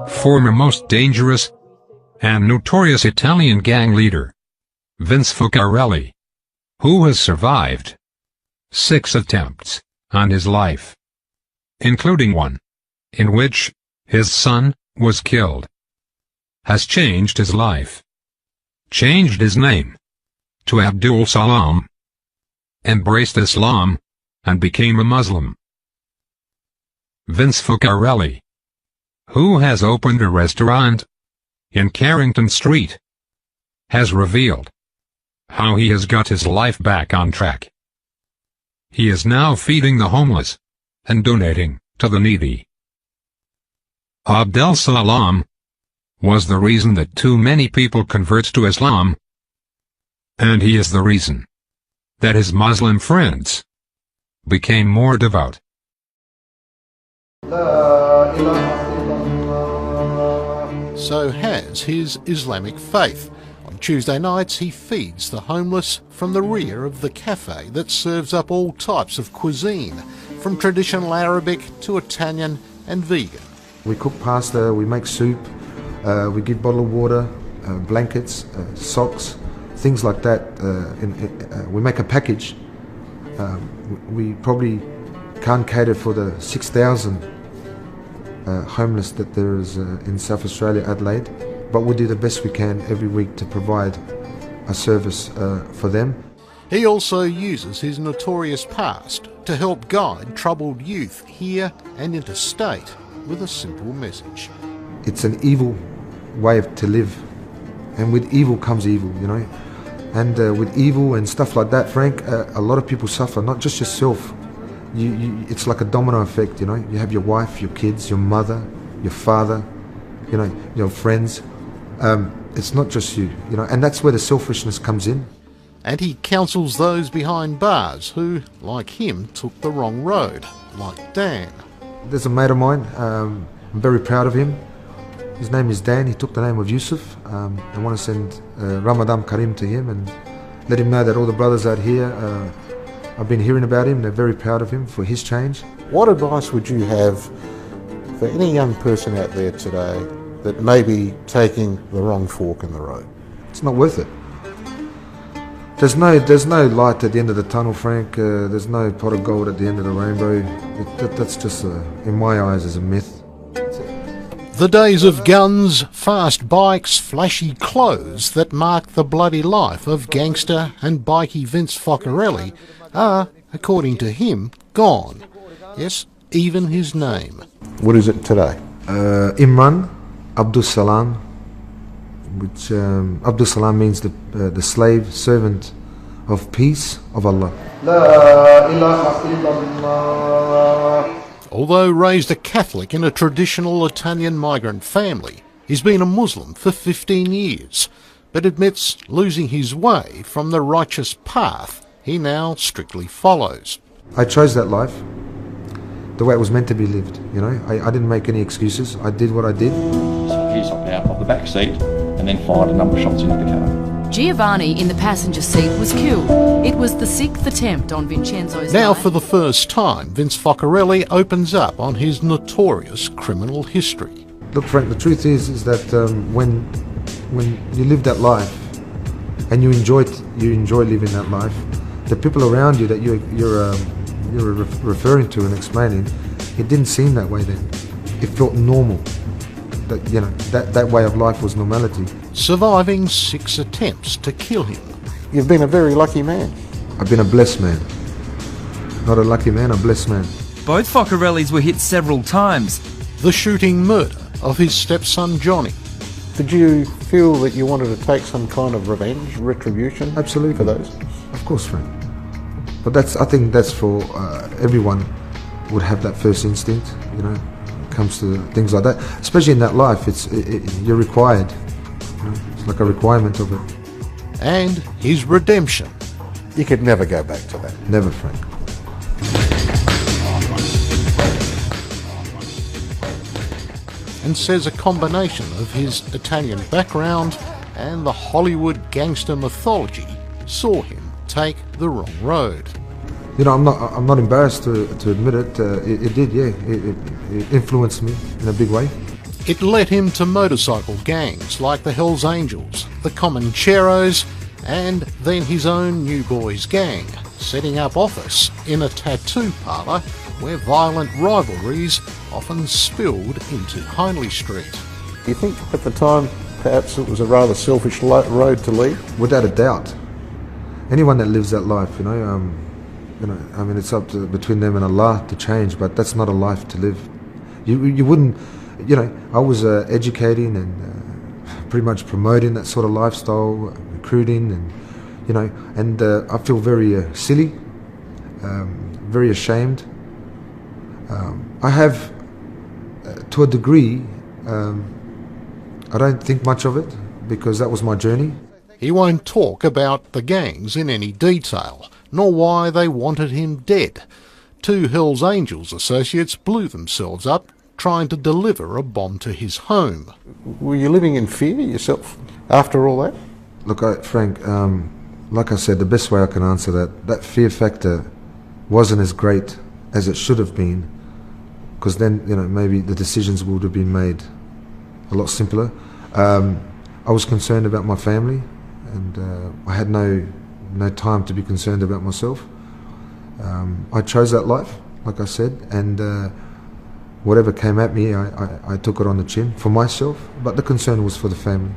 Former most dangerous and notorious Italian gang leader, Vince Focarelli, who has survived 6 attempts on his life, including one in which his son was killed, has changed his life, changed his name to Abdul Salam, embraced Islam, and became a Muslim. Vince Focarelli, who has opened a restaurant in Carrington Street, has revealed how he has got his life back on track. He is now feeding the homeless and donating to the needy. Abdul Salam was the reason that too many people convert to Islam, and he is the reason that his Muslim friends became more devout. So has his Islamic faith. On Tuesday nights he feeds the homeless from the rear of the cafe that serves up all types of cuisine, from traditional Arabic to Italian and vegan. We cook pasta, we make soup, we give bottled water, blankets, socks, things like that. We make a package. We probably can't cater for the 6,000 homeless that there is in South Australia, Adelaide, but we do the best we can every week to provide a service for them. He also uses his notorious past to help guide troubled youth here and interstate with a simple message. It's an evil way to live, and with evil comes evil, you know. And with evil and stuff like that, Frank, a lot of people suffer, not just yourself. It's like a domino effect, you know. You have your wife, your kids, your mother, your father, you know, your friends. It's not just you, you know, and that's where the selfishness comes in. And he counsels those behind bars who, like him, took the wrong road, like Dan. There's a mate of mine, I'm very proud of him. His name is Dan. He took the name of Yusuf. I want to send Ramadan Kareem to him and let him know that all the brothers out here, I've been hearing about him. They're very proud of him for his change. What advice would you have for any young person out there today that may be taking the wrong fork in the road? It's not worth it. There's no light at the end of the tunnel, Frank. There's no pot of gold at the end of the rainbow. That's just, in my eyes, is a myth. The days of guns, fast bikes, flashy clothes that marked the bloody life of gangster and bikie Vince Focarelli are, according to him, gone. Yes, even his name. What is it today? Imran Abdul Salam, which Abdul Salam means the slave servant of peace of Allah. La ilaha illallah. Although raised a Catholic in a traditional Italian migrant family, he's been a Muslim for 15 years, but admits losing his way from the righteous path he now strictly follows. I chose that life the way it was meant to be lived, you know. I didn't make any excuses. I did what I did. He hopped out of the back seat and then fired a number of shots into the car. Giovanni in the passenger seat was killed. It was the 6th attempt on Vincenzo's Now life. for the first time, Vince Focarelli opens up on his notorious criminal history. Look, Frank, the truth is that when you live that life and you enjoy living that life, the people around you that you're referring to and explaining, it didn't seem that way then. It felt normal. That, you know, that way of life was normality. Surviving 6 attempts to kill him. You've been a very lucky man. I've been a blessed man. Not a lucky man, a blessed man. Both Focarellis were hit several times. The shooting murder of his stepson Johnny. Did you feel that you wanted to take some kind of revenge, retribution? Absolutely. For those? Of course, Frank. But I think that's for everyone would have that first instinct, you know. Comes to things like that, especially in that life, you're required. You know, it's like a requirement of it. And his redemption. You could never go back to that. Never, Frank. And says a combination of his Italian background and the Hollywood gangster mythology saw him take the wrong road. You know, I'm not embarrassed to admit it. It did, yeah. It influenced me in a big way. It led him to motorcycle gangs like the Hells Angels, the Comancheros, and then his own New Boys gang, setting up office in a tattoo parlour where violent rivalries often spilled into Hindley Street. Do you think at the time perhaps it was a rather selfish road to lead? Without a doubt. Anyone that lives that life, I mean, it's up to between them and Allah to change, but that's not a life to live. You wouldn't, I was educating and pretty much promoting that sort of lifestyle, recruiting, and I feel very silly, very ashamed. I have, to a degree, I don't think much of it because that was my journey. He won't talk about the gangs in any detail, nor why they wanted him dead. 2 Hells Angels associates blew themselves up trying to deliver a bomb to his home. Were you living in fear yourself after all that? Look, Frank, like I said, the best way I can answer that fear factor wasn't as great as it should have been, because then, maybe the decisions would have been made a lot simpler. I was concerned about my family, and I had no time to be concerned about myself. I chose that life, like I said, and whatever came at me, I took it on the chin for myself, but the concern was for the family.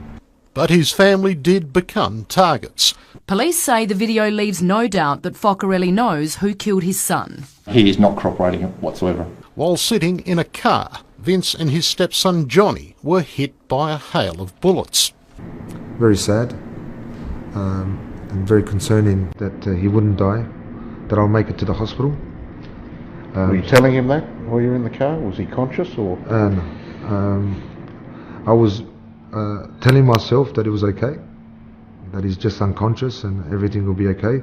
But his family did become targets. Police say the video leaves no doubt that Focarelli knows who killed his son. He is not cooperating whatsoever. While sitting in a car, Vince and his stepson Johnny were hit by a hail of bullets. Very sad, and very concerning that he wouldn't die, that I'll make it to the hospital. Were you telling him that while you were in the car? Was he conscious or? No. I was telling myself that it was okay, that he's just unconscious and everything will be okay.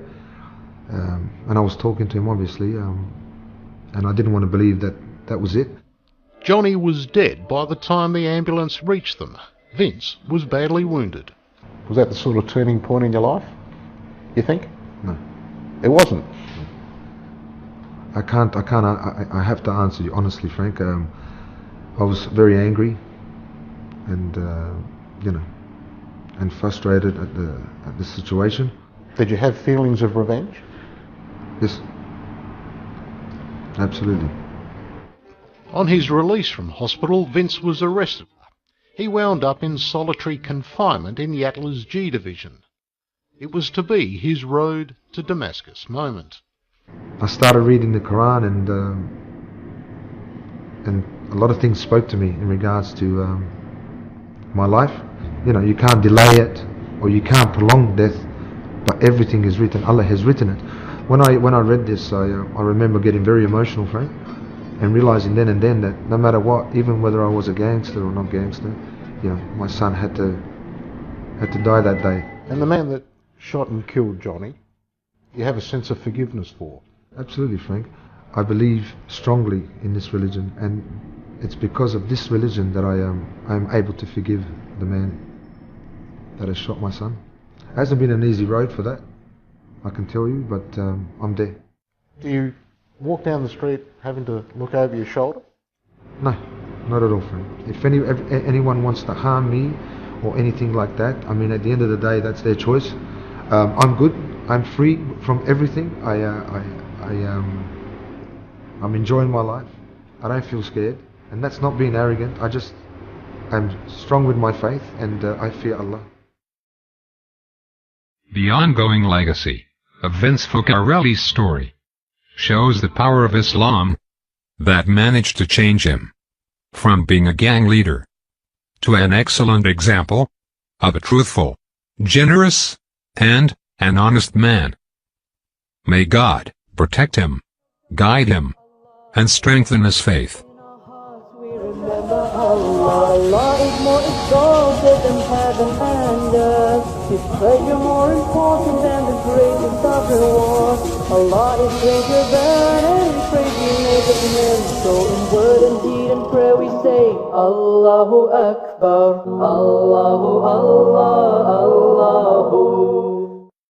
And I was talking to him, obviously, and I didn't want to believe that that was it. Johnny was dead by the time the ambulance reached them. Vince was badly wounded. Was that the sort of turning point in your life, you think? No. It wasn't? I have to answer you honestly, Frank. I was very angry and, and frustrated at the situation. Did you have feelings of revenge? Yes. Absolutely. On his release from hospital, Vince was arrested. He wound up in solitary confinement in Yatla's G Division. It was to be his road to Damascus moment. I started reading the Quran, and a lot of things spoke to me in regards to my life. You can't delay it or you can't prolong death, but everything is written. Allah has written it. When I read this, I remember getting very emotional, Frank, and realizing then and then that no matter what, even whether I was a gangster or not gangster, my son had to die that day. And the man that shot and killed Johnny, you have a sense of forgiveness for? Absolutely, Frank. I believe strongly in this religion, and it's because of this religion that I am able to forgive the man that has shot my son. It hasn't been an easy road for that, I can tell you, but I'm there. Do you walk down the street having to look over your shoulder? No, not at all, Frank. If anyone wants to harm me or anything like that, I mean, at the end of the day, that's their choice. I'm good. I'm free from everything. I'm enjoying my life. I don't feel scared, and that's not being arrogant. I'm strong with my faith, and I fear Allah. The ongoing legacy of Vince Focarelli's story shows the power of Islam that managed to change him from being a gang leader to an excellent example of a truthful, generous, and an honest man. May God protect him, guide him, and strengthen his faith. Allah is more exalted than heaven and earth. His treasure more important than the greatest of the war. Allah is greater than any praise we make of Him. So in word and deed and prayer we say, Allahu Akbar, Allahu Allah, Allahu.